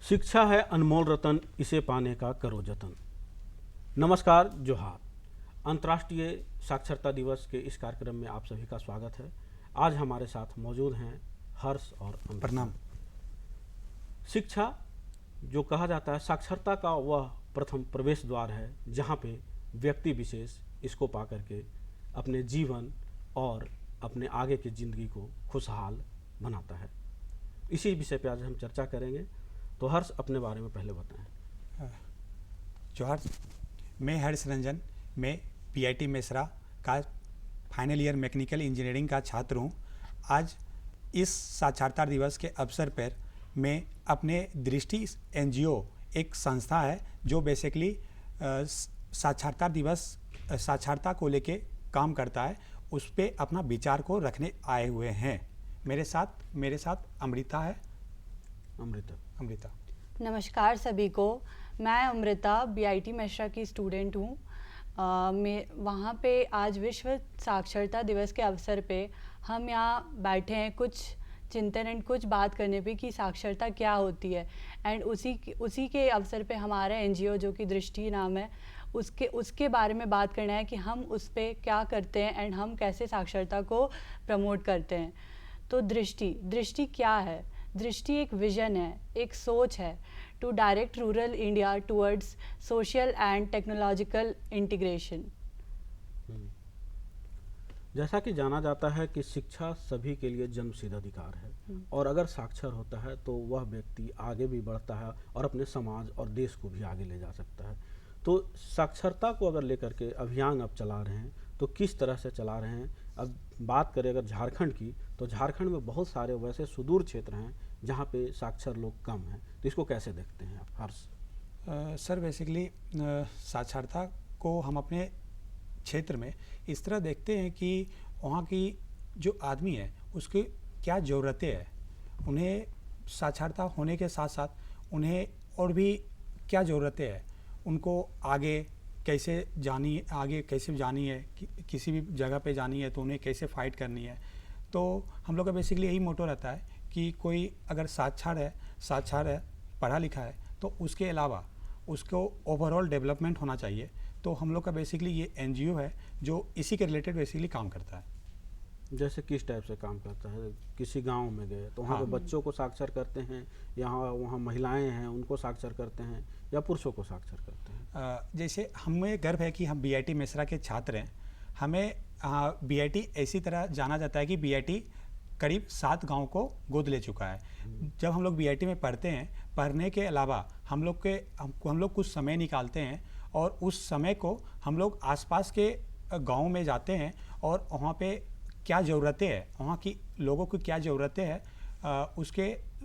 शिक्षा है अनमोल रतन, इसे पाने का करो जतन। नमस्कार, जोहार। अंतर्राष्ट्रीय साक्षरता दिवस के इस कार्यक्रम में आप सभी का स्वागत है। आज हमारे साथ मौजूद हैं हर्ष और अमृता। प्रणाम। शिक्षा जो कहा जाता है साक्षरता का वह प्रथम प्रवेश द्वार है जहाँ पे व्यक्ति विशेष इसको पा करके अपने जीवन और अपने आगे की ज़िंदगी को खुशहाल बनाता है। इसी विषय पे आज हम चर्चा करेंगे। तो हर्ष, अपने बारे में पहले बताएं। जोहार। मैं हर्ष रंजन, मैं पीआईटी मेसरा का फाइनल ईयर मैकेनिकल इंजीनियरिंग का छात्र हूँ। आज इस साक्षरता दिवस के अवसर पर मैं अपने दृष्टि एनजीओ एक संस्था है जो बेसिकली साक्षरता दिवस साक्षरता को लेके काम करता है, उस पर अपना विचार को रखने आए हुए हैं। मेरे साथ अमृता है। अमृता। नमस्कार सभी को। मैं अमृता बीआईटी मेसरा की स्टूडेंट हूँ। मैं वहाँ पे आज विश्व साक्षरता दिवस के अवसर पे हम यहाँ बैठे हैं कुछ चिंतन एंड कुछ बात करने पे कि साक्षरता क्या होती है। एंड उसी के अवसर पे हमारा एनजीओ जो कि दृष्टि नाम है उसके बारे में बात करना है कि हम उस पे क्या करते हैं एंड हम कैसे साक्षरता को प्रमोट करते हैं। तो दृष्टि क्या है? दृष्टि एक विजन है, एक सोच है to direct rural India towards social and technological integration. जैसा कि जाना जाता है कि शिक्षा सभी के लिए जन्मसिद्ध अधिकार है और अगर साक्षर होता है तो वह व्यक्ति आगे भी बढ़ता है और अपने समाज और देश को भी आगे ले जा सकता है। तो साक्षरता को अगर लेकर के अभियान अब चला रहे हैं तो किस तरह से चला रहे हैं? अब बात करें अगर झारखंड की, तो झारखंड में बहुत सारे वैसे सुदूर क्षेत्र हैं जहाँ पे साक्षर लोग कम हैं। तो इसको कैसे देखते हैं आप, हर्ष? सर, बेसिकली साक्षरता को हम अपने क्षेत्र में इस तरह देखते हैं कि वहाँ की जो आदमी है उसकी क्या ज़रूरतें हैं, उन्हें साक्षरता होने के साथ साथ उन्हें और भी क्या ज़रूरतें हैं, उनको आगे कैसे जानी है, किसी भी जगह पे जानी है तो उन्हें कैसे फाइट करनी है। तो हम लोग का बेसिकली यही मोटो रहता है कि कोई अगर साक्षर है, पढ़ा लिखा है, तो उसके अलावा उसको ओवरऑल डेवलपमेंट होना चाहिए। तो हम लोग का बेसिकली ये एनजीओ है जो इसी के रिलेटेड बेसिकली काम करता है। जैसे किस टाइप से काम करता है? किसी गांव में गए तो वहाँ पे बच्चों को साक्षर करते हैं, वहाँ महिलाएं हैं उनको साक्षर करते हैं, या पुरुषों को साक्षर करते हैं? जैसे हमें गर्व है कि हम बीआईटी मेसरा के छात्र हैं। हमें बीआईटी ऐसी तरह जाना जाता है कि बीआईटी करीब 7 गाँव को गोद ले चुका है। जब हम लोग बीआईटी में पढ़ते हैं, पढ़ने के अलावा हम लोग कुछ समय निकालते हैं और उस समय को हम लोग आसपास के गाँव में जाते हैं और वहाँ पे क्या ज़रूरतें हैं, वहाँ की लोगों को क्या ज़रूरतें हैं,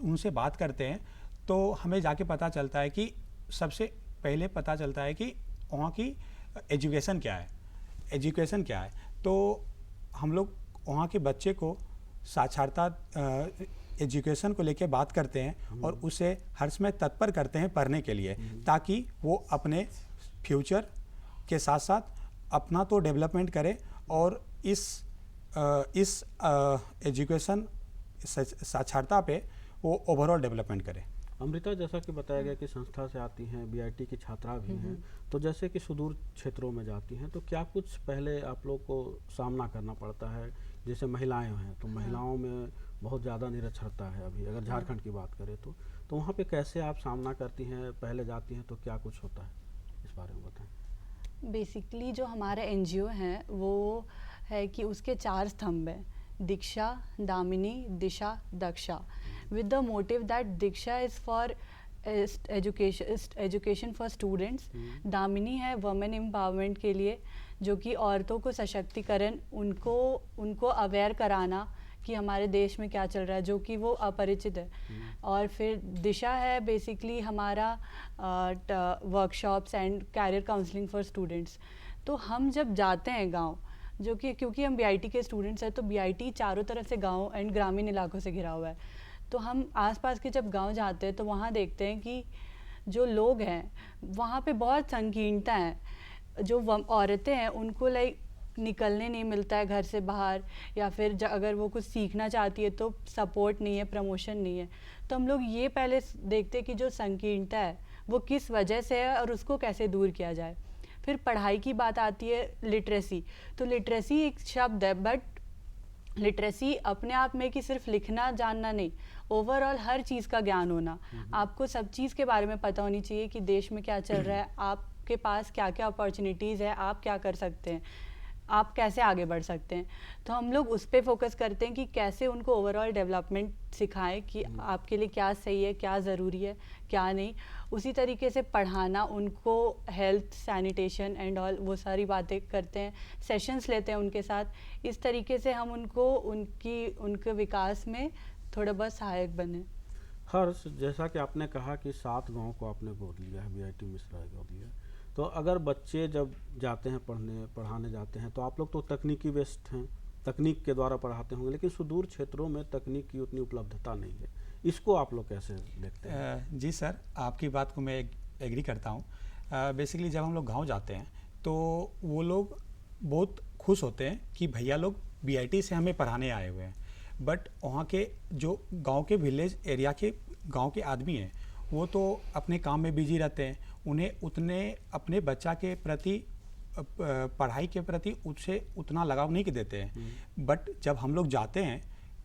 उनसे बात करते हैं। तो हमें जाके पता चलता है कि सबसे पहले पता चलता है कि वहाँ की एजुकेशन क्या है। तो हम लोग वहाँ के बच्चे को साक्षरता एजुकेशन को लेके बात करते हैं और उसे हर समय तत्पर करते हैं पढ़ने के लिए, ताकि वो अपने फ्यूचर के साथ साथ अपना तो डेवलपमेंट करे और इस एजुकेशन साक्षरता पे वो ओवरऑल डेवलपमेंट करे। अमृता, जैसा कि बताया गया कि संस्था से आती हैं, बीआईटी की छात्रा भी हैं, तो जैसे कि सुदूर क्षेत्रों में जाती हैं तो क्या कुछ पहले आप लोग को सामना करना पड़ता है? जैसे महिलाएं हैं तो महिलाओं में बहुत ज़्यादा निरक्षरता है अभी, अगर झारखंड की बात करें तो वहाँ पे कैसे आप सामना करती हैं? पहले जाती हैं तो क्या कुछ होता है, इस बारे में बताएं। बेसिकली जो हमारा एनजीओ है वो है कि उसके 4 स्तंभ हैं: दीक्षा, दामिनी, दिशा, Daksha. with the motive that Diksha is for education for students, Damini है वुमेन एम्पावरमेंट के लिए, जो कि औरतों को सशक्तिकरण, उनको अवेयर कराना कि हमारे देश में क्या चल रहा है जो कि वो अपरिचित है। और फिर दिशा है बेसिकली हमारा workshops and career counselling for students. तो हम जब जाते हैं गाँव, जो कि क्योंकि हम बीआईटी के स्टूडेंट्स हैं तो बीआईटी चारों तरफ से गाँव एंड ग्रामीण इलाकों से घिरा हुआ है। तो हम आसपास के जब गांव जाते हैं तो वहाँ देखते हैं कि जो लोग हैं वहाँ पे बहुत संकीर्णता है। जो औरतें हैं उनको निकलने नहीं मिलता है घर से बाहर, या फिर अगर वो कुछ सीखना चाहती है तो सपोर्ट नहीं है, प्रमोशन नहीं है। तो हम लोग ये पहले देखते हैं कि जो संकीर्णता है वो किस वजह से है और उसको कैसे दूर किया जाए। फिर पढ़ाई की बात आती है, लिटरेसी। तो लिटरेसी एक शब्द है, बट लिटरेसी अपने आप में कि सिर्फ लिखना जानना नहीं, ओवरऑल हर चीज़ का ज्ञान होना। आपको सब चीज़ के बारे में पता होनी चाहिए कि देश में क्या चल रहा है, आपके पास क्या क्या अपॉर्चुनिटीज़ है, आप क्या कर सकते हैं, आप कैसे आगे बढ़ सकते हैं। तो हम लोग उस पर फोकस करते हैं कि कैसे उनको ओवरऑल डेवलपमेंट सिखाएं कि आपके लिए क्या सही है, क्या ज़रूरी है, क्या नहीं। उसी तरीके से पढ़ाना उनको, हेल्थ, सैनिटेशन एंड ऑल, वो सारी बातें करते हैं, सेशंस लेते हैं उनके साथ। इस तरीके से हम उनको उनके विकास में थोड़ा बहुत सहायक बने। हर्ष, जैसा कि आपने कहा कि 7 गांव को आपने गोद लिया है, बीआईटी मिश्रा गोद लिया है, तो अगर बच्चे जब जाते हैं पढ़ाने जाते हैं तो आप लोग तो तकनीकी बेस्ड हैं, तकनीक के द्वारा पढ़ाते होंगे, लेकिन सुदूर क्षेत्रों में तकनीक की उतनी उपलब्धता नहीं है, इसको आप लोग कैसे देखते हैं? जी सर, आपकी बात को मैं एग्री करता हूँ। बेसिकली जब हम लोग गांव जाते हैं तो वो लोग बहुत खुश होते हैं कि भैया लोग बीआईटी से हमें पढ़ाने आए हुए हैं, बट वहाँ के जो गांव के विलेज एरिया के गांव के आदमी हैं वो तो अपने काम में बिजी रहते हैं, उन्हें उतने अपने बच्चा के प्रति पढ़ाई के प्रति उससे उतना लगाव नहीं देते हैं। बट जब हम लोग जाते हैं,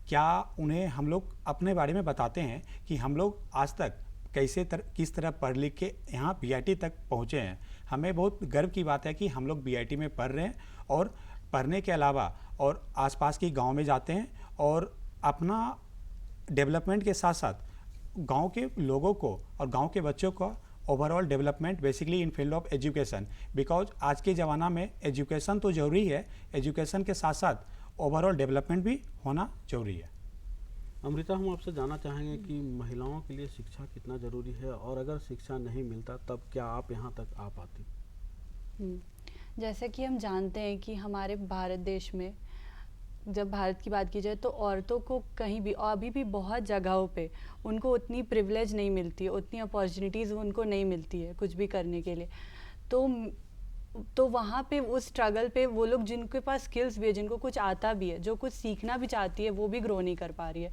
क्या उन्हें हम लोग अपने बारे में बताते हैं कि हम लोग आज तक किस तरह पढ़ लिख के यहाँ बीआईटी तक पहुँचे हैं। हमें बहुत गर्व की बात है कि हम लोग बीआईटी में पढ़ रहे हैं, और पढ़ने के अलावा और आसपास के गांव में जाते हैं और अपना डेवलपमेंट के साथ साथ गांव के लोगों को और गांव के बच्चों को overall development, basically in field of education, because आज के ज़माना में एजुकेशन तो ज़रूरी है, एजुकेशन के साथ साथ ओवरऑल डेवलपमेंट भी होना जरूरी है। अमृता, हम आपसे जानना चाहेंगे कि महिलाओं के लिए शिक्षा कितना ज़रूरी है, और अगर शिक्षा नहीं मिलता तब क्या आप यहाँ तक आ पाती? जैसे कि हम जानते हैं कि हमारे भारत देश में जब भारत की बात की जाए तो औरतों को कहीं भी और अभी भी बहुत जगहों पे उनको उतनी प्रिविलेज नहीं मिलती है, उतनी अपॉर्चुनिटीज़ उनको नहीं मिलती है कुछ भी करने के लिए। तो वहाँ पे उस स्ट्रगल पे वो लोग जिनके पास स्किल्स भी है, जिनको कुछ आता भी है, जो कुछ सीखना भी चाहती है, वो भी ग्रो नहीं कर पा रही है।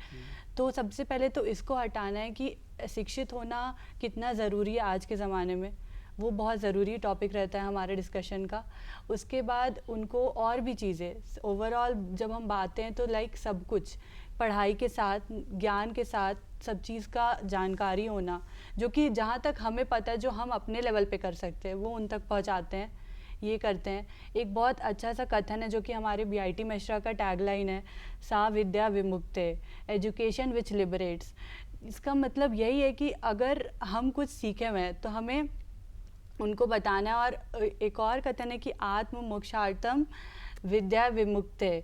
तो सबसे पहले तो इसको हटाना है कि शिक्षित होना कितना ज़रूरी है आज के ज़माने में, वो बहुत ज़रूरी टॉपिक रहता है हमारे डिस्कशन का। उसके बाद उनको और भी चीज़ें ओवरऑल जब हम बातें हैं तो लाइक सब कुछ पढ़ाई के साथ, ज्ञान के साथ सब चीज़ का जानकारी होना, जो कि जहाँ तक हमें पता है जो हम अपने लेवल पे कर सकते हैं वो उन तक पहुँचाते हैं, ये करते हैं। एक बहुत अच्छा सा कथन है जो कि हमारे बीआईटी मिश्रा का टैगलाइन है, सा विद्या विमुक्ते, एजुकेशन विच लिबरेट्स। इसका मतलब यही है कि अगर हम कुछ सीखे हुए हैं तो हमें उनको बताना है। और एक और कथन है कि आत्म मोक्षार्थम विद्या विमुक्ते।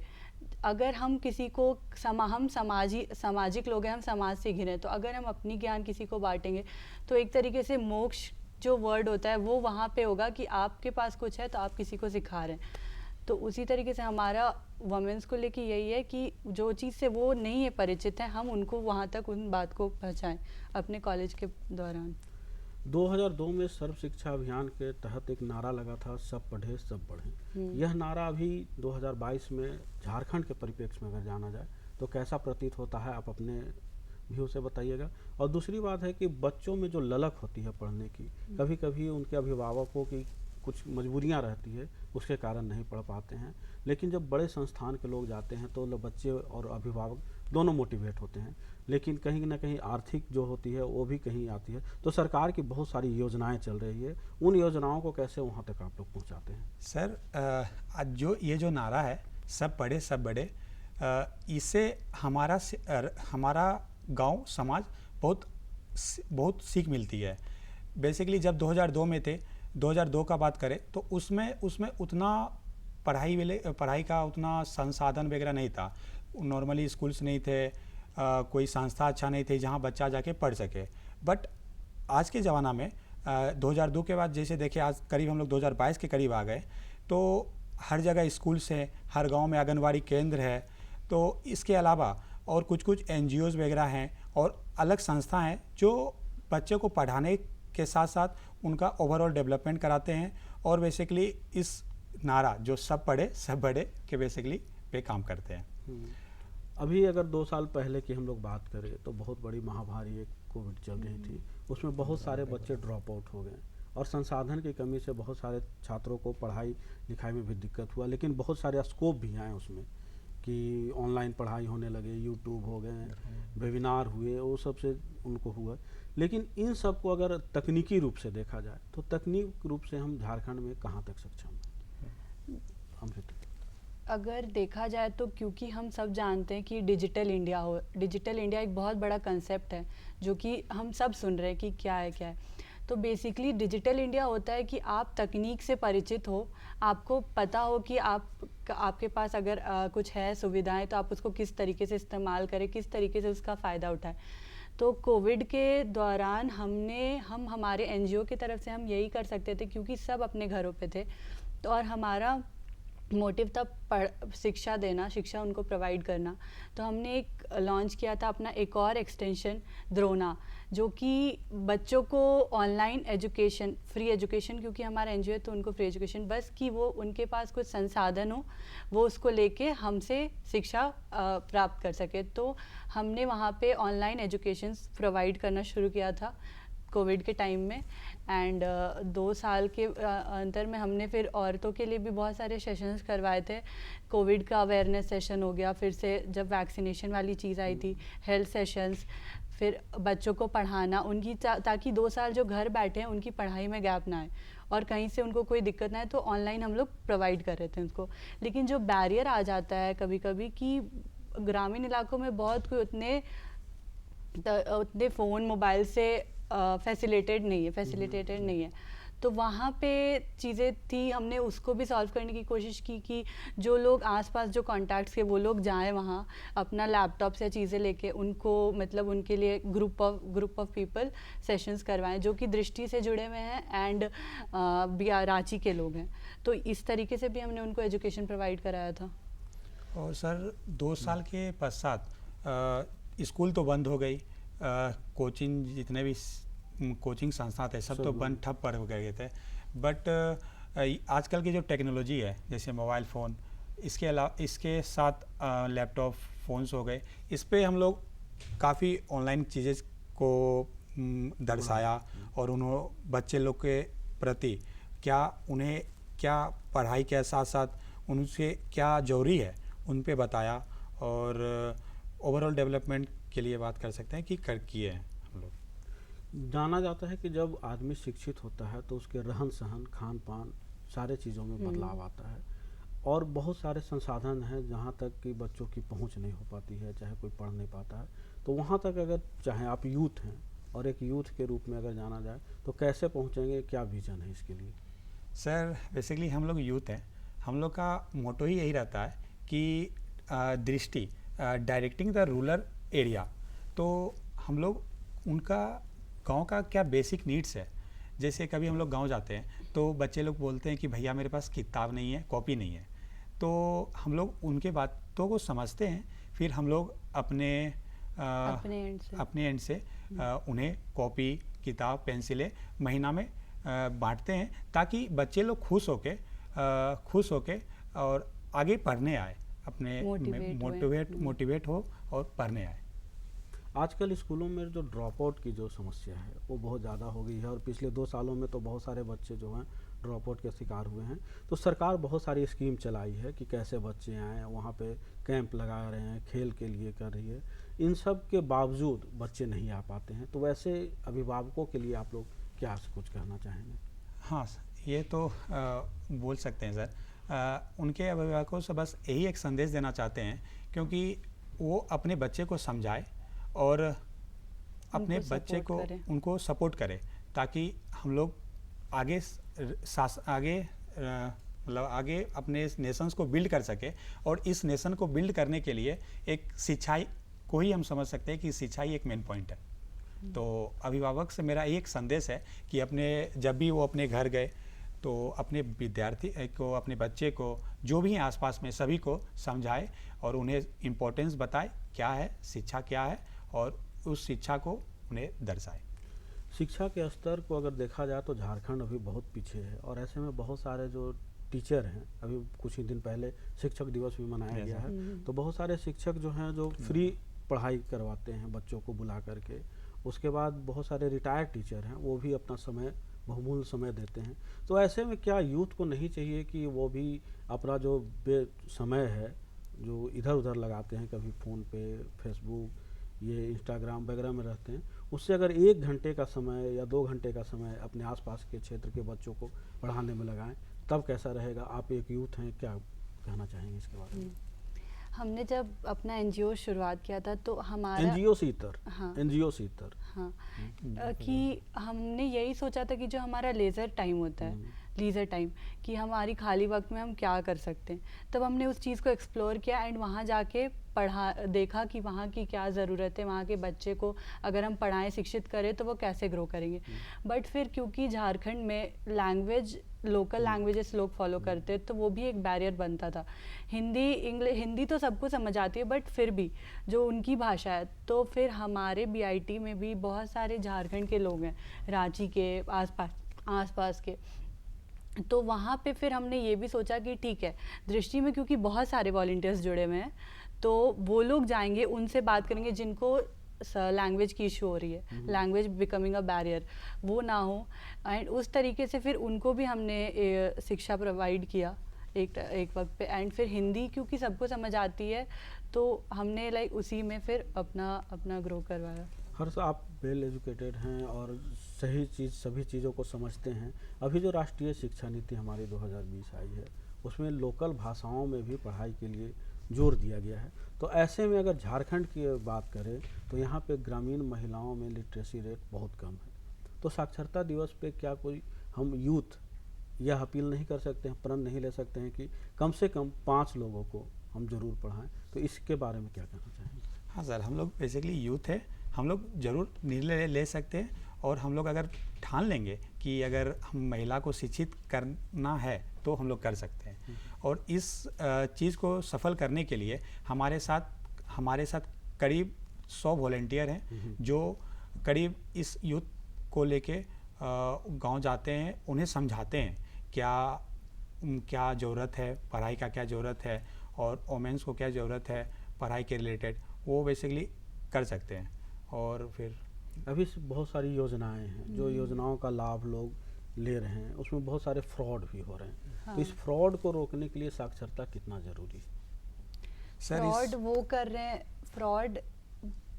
अगर हम किसी को हम सामाजिक लोग हैं, हम समाज से घिरे, तो अगर हम अपनी ज्ञान किसी को बांटेंगे तो एक तरीके से मोक्ष जो वर्ड होता है वो वहाँ पे होगा कि आपके पास कुछ है तो आप किसी को सिखा रहे हैं। तो उसी तरीके से हमारा वुमेन्स को लेके यही है कि जो चीज़ से वो नहीं है परिचित है, हम उनको वहाँ तक उन बात को पहुँचाएं अपने कॉलेज के दौरान। 2002 में सर्व शिक्षा अभियान के तहत एक नारा लगा था, सब पढ़े सब बढ़े। यह नारा अभी 2022 में झारखंड के परिप्रेक्ष्य में अगर जाना जाए तो कैसा प्रतीत होता है, आप अपने व्यू से बताइएगा। और दूसरी बात है कि बच्चों में जो ललक होती है पढ़ने की, कभी कभी उनके अभिभावकों की कुछ मजबूरियां रहती है, उसके कारण नहीं पढ़ पाते हैं, लेकिन जब बड़े संस्थान के लोग जाते हैं तो बच्चे और अभिभावक दोनों मोटिवेट होते हैं, लेकिन कहीं ना कहीं आर्थिक जो होती है वो भी कहीं आती है। तो सरकार की बहुत सारी योजनाएं चल रही है, उन योजनाओं को कैसे वहाँ तक आप लोग पहुँचाते हैं? सर, आज ये जो नारा है सब पढ़े सब बढ़े, इससे हमारा गांव समाज बहुत सीख मिलती है। बेसिकली जब 2002 में थे, 2002 का बात करें तो उसमें उतना पढ़ाई का उतना संसाधन वगैरह नहीं था, नॉर्मली स्कूल्स नहीं थे, कोई संस्था अच्छा नहीं थी जहां बच्चा जाके पढ़ सके। बट आज के ज़माना में 2002 के बाद जैसे देखिए आज करीब हम लोग 2022 के करीब आ गए, तो हर जगह स्कूल्स हैं, हर गांव में आंगनवाड़ी केंद्र है। तो इसके अलावा और कुछ NGOs वगैरह हैं और अलग संस्था हैं जो बच्चे को पढ़ाने के साथ साथ उनका ओवरऑल डेवलपमेंट कराते हैं। और बेसिकली इस नारा जो सब पढ़े सब बढ़े के बेसिकली पे काम करते हैं। अभी अगर 2 साल पहले की हम लोग बात करें तो बहुत बड़ी महामारी एक कोविड चल रही थी, उसमें बहुत सारे बच्चे ड्रॉप आउट हो गए और संसाधन की कमी से बहुत सारे छात्रों को पढ़ाई लिखाई में भी दिक्कत हुआ। लेकिन बहुत सारे स्कोप भी आए उसमें कि ऑनलाइन पढ़ाई होने लगे, यूट्यूब हो गए, वेबिनार हुए, वो सब से उनको हुआ। लेकिन इन सब को अगर तकनीकी रूप से देखा जाए तो तकनीक रूप से हम झारखंड में कहाँ तक सक्षम हैं? अमृता। अगर देखा जाए तो क्योंकि हम सब जानते हैं कि डिजिटल इंडिया एक बहुत बड़ा कंसेप्ट है जो कि हम सब सुन रहे हैं कि क्या है। तो बेसिकली डिजिटल इंडिया होता है कि आप तकनीक से परिचित हो, आपको पता हो कि आपके पास अगर कुछ है सुविधाएं तो आप उसको किस तरीके से इस्तेमाल करें, किस तरीके से उसका फ़ायदा उठाएं। तो कोविड के दौरान हम हमारे एनजीओ की तरफ से हम यही कर सकते थे क्योंकि सब अपने घरों पे थे, तो और हमारा मोटिव था शिक्षा देना, शिक्षा उनको प्रोवाइड करना। तो हमने एक लॉन्च किया था अपना एक और एक्सटेंशन द्रोना, जो कि बच्चों को ऑनलाइन एजुकेशन, फ्री एजुकेशन, क्योंकि हमारा एनजीओ है तो उनको फ्री एजुकेशन, बस कि वो उनके पास कुछ संसाधन हो, वो उसको लेके हमसे शिक्षा प्राप्त कर सके। तो हमने वहाँ पे ऑनलाइन एजुकेशन प्रोवाइड करना शुरू किया था कोविड के टाइम में। एंड 2 साल के अंतर में हमने फिर औरतों के लिए भी बहुत सारे सेशंस करवाए थे। कोविड का अवेयरनेस सेशन हो गया, फिर से जब वैक्सीनेशन वाली चीज़ आई थी, हेल्थ सेशंस, फिर बच्चों को पढ़ाना उनकी ताकि 2 साल जो घर बैठे हैं उनकी पढ़ाई में गैप ना आए और कहीं से उनको कोई दिक्कत ना आए, तो ऑनलाइन हम लोग प्रोवाइड कर रहे थे उनको। लेकिन जो बैरियर आ जाता है कभी कभी कि ग्रामीण इलाकों में बहुत कोई उतने फ़ोन मोबाइल से फैसिलिटेटेड नहीं है, तो वहाँ पे चीज़ें थी, हमने उसको भी सॉल्व करने की कोशिश की कि जो लोग आसपास जो कॉन्टैक्ट्स के वो लोग जाएं वहाँ अपना लैपटॉप से चीज़ें लेके, उनको मतलब उनके लिए ग्रुप ऑफ पीपल सेशंस करवाएं जो कि दृष्टि से जुड़े हुए हैं एंड रांची के लोग हैं। तो इस तरीके से भी हमने उनको एजुकेशन प्रोवाइड कराया था। और सर 2 साल के पश्चात स्कूल तो बंद हो गई, कोचिंग जितने भी कोचिंग संस्थान थे सब तो बंद ठप पड़ गए थे। बट आजकल की जो टेक्नोलॉजी है जैसे मोबाइल फ़ोन, इसके अलावा इसके साथ लैपटॉप फ़ोन्स हो गए, इस पे हम लोग काफ़ी ऑनलाइन चीज़ें को दर्शाया और उन्होंने बच्चे लोग के प्रति उन्हें क्या पढ़ाई के साथ साथ उनसे क्या जरूरी है उन पे बताया और ओवरऑल डेवलपमेंट के लिए बात कर सकते हैं कि किए हैं हम लोग। जाना जाता है कि जब आदमी शिक्षित होता है तो उसके रहन सहन, खान पान, सारे चीज़ों में बदलाव आता है और बहुत सारे संसाधन हैं जहाँ तक कि बच्चों की पहुँच नहीं हो पाती है, चाहे कोई पढ़ नहीं पाता है। तो वहाँ तक अगर चाहे आप यूथ हैं और एक यूथ के रूप में अगर जाना जाए तो कैसे पहुँचेंगे, क्या विजन है इसके लिए? सर बेसिकली हम लोग यूथ हैं, हम लोग का मोटो ही यही रहता है कि दृष्टि डायरेक्टिंग द रूरल एरिया। तो हम लोग उनका गांव का क्या बेसिक नीड्स है, जैसे कभी हम लोग गांव जाते हैं तो बच्चे लोग बोलते हैं कि भैया मेरे पास किताब नहीं है, कॉपी नहीं है, तो हम लोग उनके बातों को समझते हैं, फिर हम लोग अपने एंड से उन्हें कॉपी, किताब, पेंसिलें महीना में बांटते हैं ताकि बच्चे लोग खुश होके और आगे पढ़ने आए, अपने मोटिवेट हो और पढ़ने आए। आजकल स्कूलों में जो ड्रॉप आउट की जो समस्या है वो बहुत ज़्यादा हो गई है और पिछले 2 सालों में तो बहुत सारे बच्चे जो हैं ड्रॉप आउट के शिकार हुए हैं। तो सरकार बहुत सारी स्कीम चलाई है कि कैसे बच्चे आएँ, वहाँ पे कैंप लगा रहे हैं, खेल के लिए कर रही है। इन सब के बावजूद बच्चे नहीं आ पाते हैं, तो वैसे अभिभावकों के लिए आप लोग क्या कुछ कहना चाहेंगे? हाँ, ये तो बोल सकते हैं सर, उनके अभिभावकों से बस यही एक संदेश देना चाहते हैं क्योंकि वो अपने बच्चे को समझाए और अपने बच्चे को उनको सपोर्ट करे ताकि हम लोग आगे आगे अपने नेशंस को बिल्ड कर सके। और इस नेशन को बिल्ड करने के लिए एक शिक्षा को ही हम समझ सकते हैं कि शिक्षा ही एक मेन पॉइंट है। तो अभिभावक से मेरा एक संदेश है कि जब भी वो अपने घर गए तो अपने विद्यार्थी को, अपने बच्चे को, जो भी आसपास में सभी को समझाए और उन्हें इम्पोर्टेंस बताए क्या है शिक्षा, क्या है, और उस शिक्षा को उन्हें दर्शाए। शिक्षा के स्तर को अगर देखा जाए तो झारखंड अभी बहुत पीछे है और ऐसे में बहुत सारे जो टीचर हैं, अभी कुछ ही दिन पहले शिक्षक दिवस भी मनाया गया है, तो बहुत सारे शिक्षक जो हैं जो फ्री पढ़ाई करवाते हैं बच्चों को बुला करके। उसके बाद बहुत सारे रिटायर्ड टीचर हैं, वो भी अपना समय, बहुमूल्य समय देते हैं। तो ऐसे में क्या यूथ को नहीं चाहिए कि वो भी अपना जो समय है जो इधर उधर लगाते हैं, कभी फ़ोन पे, फेसबुक, ये इंस्टाग्राम वगैरह में रहते हैं, उससे अगर 1 घंटे का समय या 2 घंटे का समय अपने आसपास के क्षेत्र के बच्चों को पढ़ाने में लगाएं, तब कैसा रहेगा? आप एक यूथ हैं, क्या कहना चाहेंगे इसके बारे में? हमने जब अपना एनजीओ शुरुआत किया था तो हमारा एनजीओ सीतर, हाँ एनजीओ सीतर, हाँ कि हमने यही सोचा था कि जो हमारा लेज़र टाइम होता है, लीजर टाइम, कि हमारी खाली वक्त में हम क्या कर सकते हैं, तब हमने उस चीज़ को एक्सप्लोर किया एंड वहाँ जाके देखा कि वहाँ की क्या ज़रूरत है, वहाँ के बच्चे को अगर हम पढ़ाएं, शिक्षित करें तो वो कैसे ग्रो करेंगे। बट फिर क्योंकि झारखंड में लैंग्वेज, लोकल लैंग्वेजेस लोग फॉलो करते हैं, तो वो भी एक बैरियर बनता था। हिंदी तो सबको समझ आती है, बट फिर भी जो उनकी भाषा है, तो फिर हमारे बीआईटी में भी बहुत सारे झारखंड के लोग हैं, रांची के आसपास के, तो वहाँ पे फिर हमने ये भी सोचा कि ठीक है, दृष्टि में क्योंकि बहुत सारे वॉलंटियर्स जुड़े हुए हैं, तो वो लोग जाएंगे, उनसे बात करेंगे जिनको लैंग्वेज की इशू हो रही है, लैंग्वेज बिकमिंग अ बैरियर, वो ना हो, एंड उस तरीके से फिर उनको भी हमने शिक्षा प्रोवाइड किया एक वक्त पे। एंड फिर हिंदी क्योंकि सबको समझ आती है, तो हमने लाइक उसी में फिर अपना ग्रो करवाया। हर्ष, आप वेल एजुकेटेड हैं और सही चीज़, सभी चीज़ों को समझते हैं। अभी जो राष्ट्रीय शिक्षा नीति हमारी 2020 आई है, उसमें लोकल भाषाओं में भी पढ़ाई के लिए जोर दिया गया है। तो ऐसे में अगर झारखंड की बात करें तो यहाँ पे ग्रामीण महिलाओं में लिटरेसी रेट बहुत कम है। तो साक्षरता दिवस पे क्या कोई हम यूथ यह अपील नहीं कर सकते हैं, प्रण नहीं ले सकते हैं कि कम से कम 5 लोगों को हम ज़रूर पढ़ाएं? तो इसके बारे में क्या कहना चाहेंगे? हाँ सर, हम लोग बेसिकली यूथ है, हम लोग ज़रूर निर्णय ले सकते हैं, और हम लोग अगर ठान लेंगे कि अगर हम महिला को शिक्षित करना है तो हम लोग कर सकते हैं। और इस चीज़ को सफल करने के लिए हमारे साथ करीब 100 वॉलंटियर हैं, जो करीब इस यूथ को लेके गांव जाते हैं, उन्हें समझाते हैं क्या ज़रूरत है, पढ़ाई का क्या ज़रूरत है, और वोमेंस को क्या ज़रूरत है पढ़ाई के रिलेटेड, वो बेसिकली कर सकते हैं। और फिर अभी बहुत सारी योजनाएं हैं, जो योजनाओं का लाभ लोग ले रहे हैं, उसमें बहुत सारे फ्रॉड भी हो रहे हैं। हाँ। तो इस फ्रॉड को रोकने के लिए साक्षरता कितना ज़रूरी है? सर फ्रॉड वो कर रहे हैं, फ्रॉड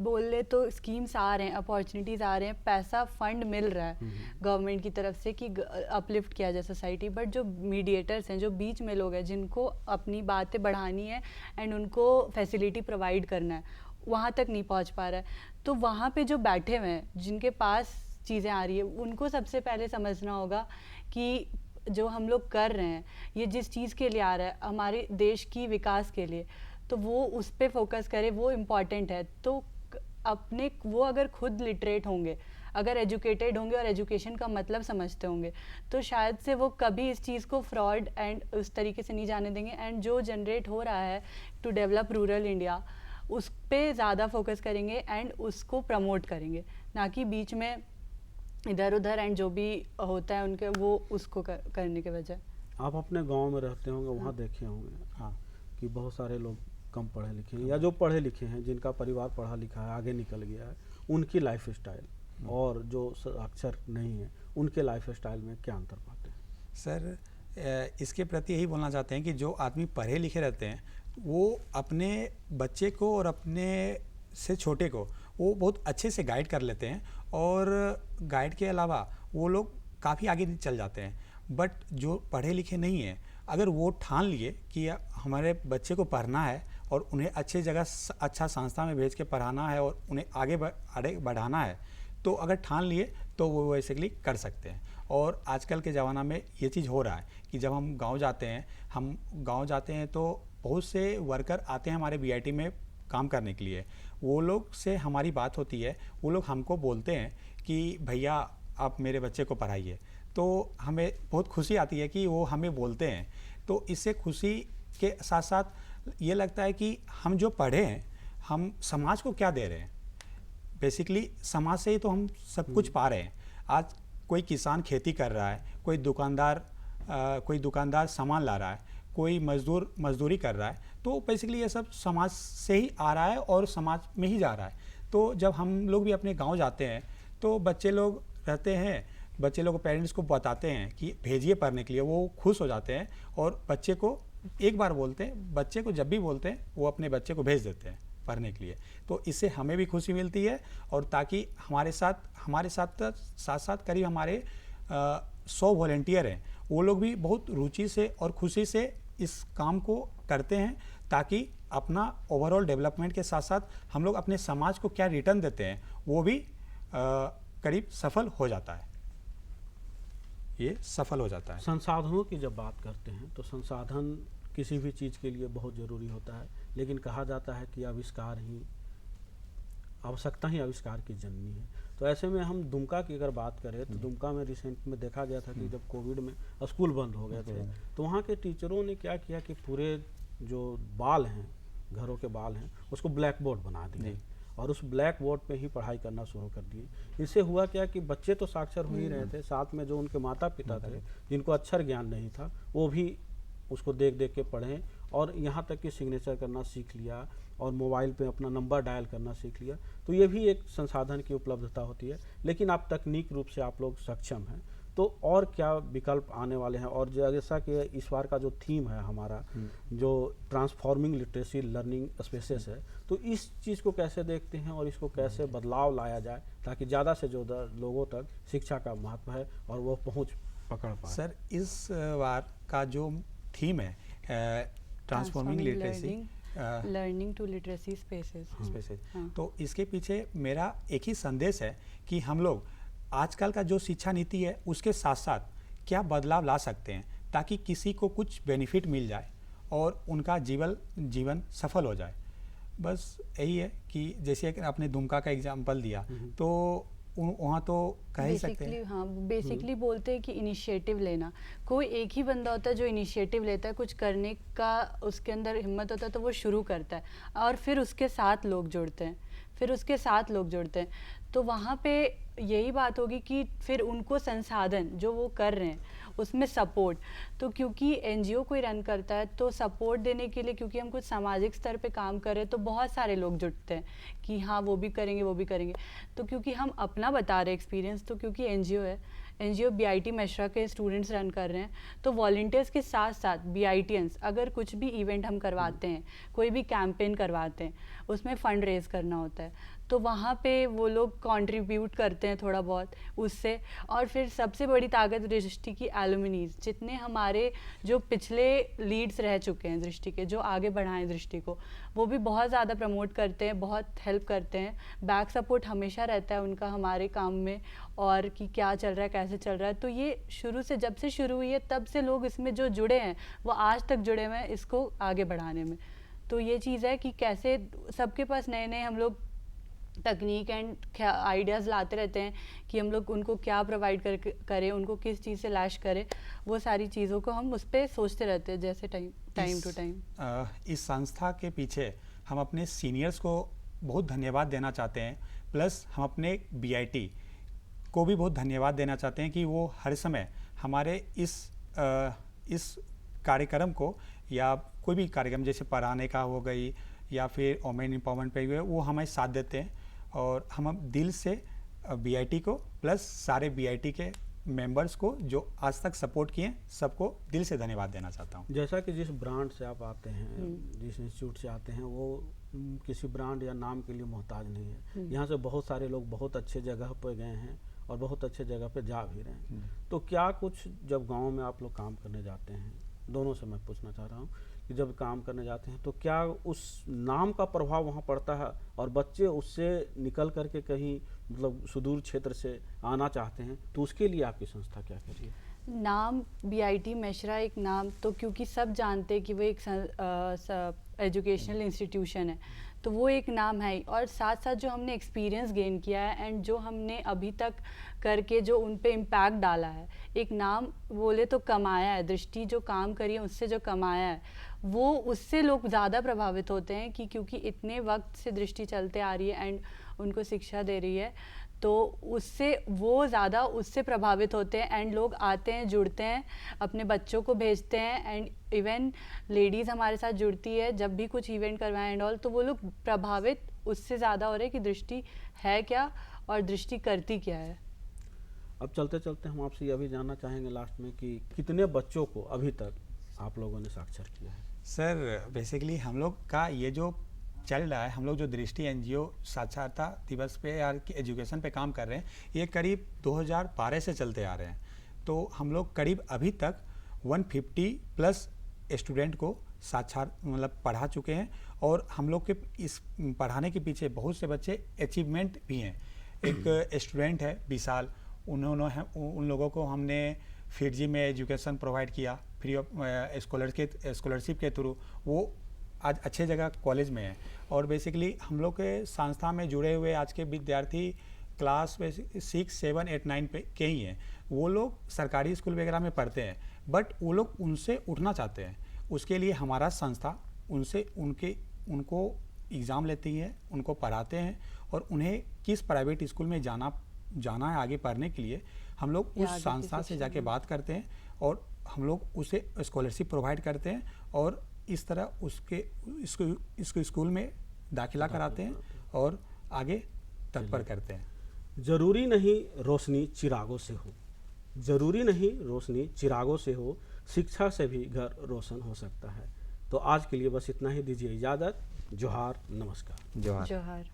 बोल ले तो स्कीम्स आ रहे हैं, अपॉर्चुनिटीज़ आ रहे हैं, पैसा फंड मिल रहा है गवर्नमेंट की तरफ से कि अपलिफ्ट किया जाए सोसाइटी, बट जो मीडिएटर्स हैं, जो बीच में लोग हैं जिनको अपनी बातें बढ़ानी है एंड उनको फैसिलिटी प्रोवाइड करना है, वहाँ तक नहीं पहुँच पा रहा है। तो वहाँ पे जो बैठे हुए हैं, जिनके पास चीज़ें आ रही है, उनको सबसे पहले समझना होगा कि जो हम लोग कर रहे हैं, ये जिस चीज़ के लिए आ रहा है, हमारे देश की विकास के लिए, तो वो उस पर फोकस करे, वो इम्पॉर्टेंट है। तो वो अगर खुद लिटरेट होंगे, अगर एजुकेटेड होंगे और एजुकेशन का मतलब समझते होंगे, तो शायद से वो कभी इस चीज़ को फ्रॉड एंड उस तरीके से नहीं जाने देंगे। एंड जो जनरेट हो रहा है टू डेवलप रूरल इंडिया, उस पे ज़्यादा फोकस करेंगे एंड उसको प्रमोट करेंगे, ना कि बीच में इधर उधर एंड जो भी होता है उनके वो उसको करने के बजाय। आप अपने गांव में रहते होंगे, वहाँ देखे होंगे हाँ कि बहुत सारे लोग कम पढ़े लिखे हैं या जो पढ़े लिखे हैं, जिनका परिवार पढ़ा लिखा है, आगे निकल गया है, उनकी लाइफ स्टाइल और जो अक्षर नहीं है उनके लाइफ स्टाइल में क्या अंतर पाते हैं? सर, इसके प्रति यही बोलना चाहते हैं कि जो आदमी पढ़े लिखे रहते हैं, वो अपने बच्चे को और अपने से छोटे को वो बहुत अच्छे से गाइड कर लेते हैं, और गाइड के अलावा वो लोग काफ़ी आगे चल जाते हैं। बट जो पढ़े लिखे नहीं हैं, अगर वो ठान लिए कि हमारे बच्चे को पढ़ना है और उन्हें अच्छी जगह, अच्छा संस्था में भेज के पढ़ाना है और उन्हें आगे बढ़ाना है, तो अगर ठान लिए तो वो बेसिकली कर सकते हैं। और आजकल के ज़माना में ये चीज़ हो रहा है कि जब हम गांव जाते हैं तो बहुत से वर्कर आते हैं हमारे बीआईटी में काम करने के लिए। वो लोग से हमारी बात होती है, वो लोग हमको बोलते हैं कि भैया आप मेरे बच्चे को पढ़ाइए, तो हमें बहुत खुशी आती है कि वो हमें बोलते हैं। तो इससे खुशी के साथ साथ ये लगता है कि हम जो पढ़े हैं, हम समाज को क्या दे रहे हैं। बेसिकली समाज से ही तो हम सब कुछ पा रहे हैं। आज कोई किसान खेती कर रहा है, कोई दुकानदार कोई दुकानदार सामान ला रहा है, कोई मजदूर मजदूरी कर रहा है, तो बेसिकली ये सब समाज से ही आ रहा है और समाज में ही जा रहा है। तो जब हम लोग भी अपने गांव जाते हैं तो बच्चे लोग रहते हैं, बच्चे लोग पेरेंट्स को बताते हैं कि भेजिए पढ़ने के लिए, वो खुश हो जाते हैं और बच्चे को एक बार बोलते हैं, बच्चे को जब भी बोलते हैं वो अपने बच्चे को भेज देते हैं पढ़ने के लिए। तो इससे हमें भी खुशी मिलती है और ताकि हमारे साथ साथ करीब हमारे 100 वॉलेंटियर हैं, वो लोग भी बहुत रुचि से और खुशी से इस काम को करते हैं ताकि अपना ओवरऑल डेवलपमेंट के साथ साथ हम लोग अपने समाज को क्या रिटर्न देते हैं वो भी करीब सफल हो जाता है, ये सफल हो जाता है। संसाधनों की जब बात करते हैं तो संसाधन किसी भी चीज़ के लिए बहुत ज़रूरी होता है, लेकिन कहा जाता है कि आवश्यकता ही आविष्कार की जननी है। तो ऐसे में हम दुमका की अगर बात करें तो दुमका में रिसेंट में देखा गया था कि जब कोविड में स्कूल बंद हो गए थे तो वहाँ के टीचरों ने क्या किया कि पूरे जो बाल हैं, घरों के बाल हैं, उसको ब्लैक बोर्ड बना दिए और उस ब्लैक बोर्ड पे ही पढ़ाई करना शुरू कर दिए। इससे हुआ क्या कि बच्चे तो साक्षर हो ही रहे थे, साथ में जो उनके माता पिता थे जिनको अक्षर ज्ञान नहीं था वो भी उसको देख देख के पढ़ें और यहाँ तक कि सिग्नेचर करना सीख लिया और मोबाइल पे अपना नंबर डायल करना सीख लिया। तो ये भी एक संसाधन की उपलब्धता होती है, लेकिन आप तकनीक रूप से आप लोग सक्षम हैं, तो और क्या विकल्प आने वाले हैं? और जैसा कि इस बार का जो थीम है हमारा जो ट्रांसफॉर्मिंग लिटरेसी लर्निंग स्पेसेस है, तो इस चीज़ को कैसे देखते हैं और इसको कैसे बदलाव लाया जाए ताकि ज़्यादा से ज़्यादा लोगों तक शिक्षा का महत्व है और वो पहुँच पकड़ पाए? सर, इस बार का जो थीम है transforming literacy learning to literacy spaces, तो इसके पीछे मेरा एक ही संदेश है कि हम लोग आजकल का जो शिक्षा नीति है उसके साथ साथ क्या बदलाव ला सकते हैं ताकि किसी को कुछ बेनिफिट मिल जाए और उनका जीवन सफल हो जाए। बस यही है कि जैसे कि आपने दुमका का एग्जांपल दिया तो वहाँ तो कह ही सकते हैं। हाँ, बेसिकली बोलते हैं कि इनिशिएटिव लेना, कोई एक ही बंदा होता है जो इनिशिएटिव लेता है, कुछ करने का उसके अंदर हिम्मत होता है तो वो शुरू करता है और फिर उसके साथ लोग जुड़ते हैं, तो वहाँ पे यही बात होगी कि फिर उनको संसाधन जो वो कर रहे हैं उसमें सपोर्ट, तो क्योंकि एनजीओ कोई रन करता है तो सपोर्ट देने के लिए, क्योंकि हम कुछ सामाजिक स्तर पे काम कर रहे हैं तो बहुत सारे लोग जुटते हैं कि हाँ वो भी करेंगे। तो क्योंकि हम अपना बता रहे एक्सपीरियंस, तो क्योंकि एनजीओ बीआईटी मेश्रा के स्टूडेंट्स रन कर रहे हैं, तो वॉलंटियर्स के साथ साथ बीआईटियंस अगर कुछ भी इवेंट हम करवाते हैं, कोई भी कैंपेन करवाते हैं, उसमें फंड रेज करना होता है तो वहाँ पे वो लोग कंट्रीब्यूट करते हैं थोड़ा बहुत उससे। और फिर सबसे बड़ी ताकत दृष्टि की एलुमनीज, जितने हमारे जो पिछले लीड्स रह चुके हैं दृष्टि के, जो आगे बढ़ाएं दृष्टि को, वो भी बहुत ज़्यादा प्रमोट करते हैं, बहुत हेल्प करते हैं, बैक सपोर्ट हमेशा रहता है उनका हमारे काम में और कि क्या चल रहा है कैसे चल रहा है। तो ये जब से शुरू हुई है तब से लोग इसमें जो जुड़े हैं वो आज तक जुड़े हुए हैं इसको आगे बढ़ाने में। तो ये चीज़ है कि कैसे सबके पास नए हम लोग तकनीक एंड आइडियाज़ लाते रहते हैं कि हम लोग उनको क्या प्रोवाइड करें, उनको किस चीज़ से लैश करें, वो सारी चीज़ों को हम उस पर सोचते रहते हैं जैसे टाइम टू टाइम। इस संस्था के पीछे हम अपने सीनियर्स को बहुत धन्यवाद देना चाहते हैं, प्लस हम अपने बीआईटी को भी बहुत धन्यवाद देना चाहते हैं कि वो हर समय हमारे इस कार्यक्रम को या कोई भी कार्यक्रम जैसे पढ़ाने का हो गई या फिर वोमेन एम्पावरमेंट पे हुए वो हमें साथ देते हैं और हम दिल से बीआईटी को प्लस सारे बीआईटी के मेंबर्स को जो आज तक सपोर्ट किए सबको दिल से धन्यवाद देना चाहता हूँ। जैसा कि जिस ब्रांड से आप आते हैं, जिस इंस्टीट्यूट से आते हैं, वो किसी ब्रांड या नाम के लिए मोहताज नहीं है। यहाँ से बहुत सारे लोग बहुत अच्छे जगह पर गए हैं और बहुत अच्छे जगह पे जा भी रहे हैं। तो क्या कुछ जब गाँव में आप लोग काम करने जाते हैं, दोनों से मैं पूछना चाह रहा हूँ कि जब काम करने जाते हैं तो क्या उस नाम का प्रभाव वहाँ पड़ता है और बच्चे उससे निकल करके कहीं मतलब सुदूर क्षेत्र से आना चाहते हैं, तो उसके लिए आपकी संस्था क्या कर रही है? नाम बीआईटी मेश्रा एक नाम, तो क्योंकि सब जानते हैं कि वो एक एजुकेशनल इंस्टीट्यूशन है तो वो एक नाम है, और साथ साथ जो हमने एक्सपीरियंस गेन किया है एंड जो हमने अभी तक करके जो उन पे इम्पैक्ट डाला है, एक नाम बोले तो कमाया है, दृष्टि जो काम करी है उससे जो कमाया है वो उससे लोग ज़्यादा प्रभावित होते हैं कि क्योंकि इतने वक्त से दृष्टि चलते आ रही है एंड उनको शिक्षा दे रही है, तो उससे वो ज़्यादा उससे प्रभावित होते हैं एंड लोग आते हैं, जुड़ते हैं, अपने बच्चों को भेजते हैं एंड इवन लेडीज़ हमारे साथ जुड़ती है जब भी कुछ इवेंट करवाएं एंड ऑल, तो वो लोग प्रभावित उससे ज़्यादा हो रहे हैं कि दृष्टि है क्या और दृष्टि करती क्या है। अब चलते चलते हम आपसे यह भी जानना चाहेंगे लास्ट में कि कितने बच्चों को अभी तक आप लोगों ने साक्षर किया है? सर बेसिकली हम लोग का ये जो चल रहा है, हम लोग जो दृष्टि एनजीओ साक्षरता दिवस पे या एजुकेशन पे काम कर रहे हैं, ये करीब 2012 से चलते आ रहे हैं। तो हम लोग करीब अभी तक 150 प्लस स्टूडेंट को साक्षर मतलब पढ़ा चुके हैं और हम लोग के इस पढ़ाने के पीछे बहुत से बच्चे अचीवमेंट भी हैं। एक स्टूडेंट है विशाल, उन लोगों को हमने फिजी में एजुकेशन प्रोवाइड किया फ्री ऑफ स्कॉलरशिप के थ्रू। वो आज अच्छे जगह कॉलेज में है और बेसिकली हम लोग के संस्था में जुड़े हुए आज के विद्यार्थी क्लास में 6, 7, 8, 9 पे के ही हैं। वो लोग सरकारी स्कूल वगैरह में पढ़ते हैं बट वो लोग उनसे उठना चाहते हैं। उसके लिए हमारा संस्था उनसे उनको एग्ज़ाम लेती है, उनको पढ़ाते हैं और उन्हें किस प्राइवेट स्कूल में जाना है आगे पढ़ने के लिए, हम लोग उस संस्था से जाके बात करते हैं और हम लोग उसे स्कॉलरशिप प्रोवाइड करते हैं और इस तरह इसको स्कूल में दाखिला कराते हैं और आगे तत्पर करते हैं। जरूरी नहीं रोशनी चिरागों से हो, जरूरी नहीं रोशनी चिरागों से हो, शिक्षा से भी घर रोशन हो सकता है। तो आज के लिए बस इतना ही, दीजिए इजाज़त। जोहार, नमस्कार। जोहार। जोहार।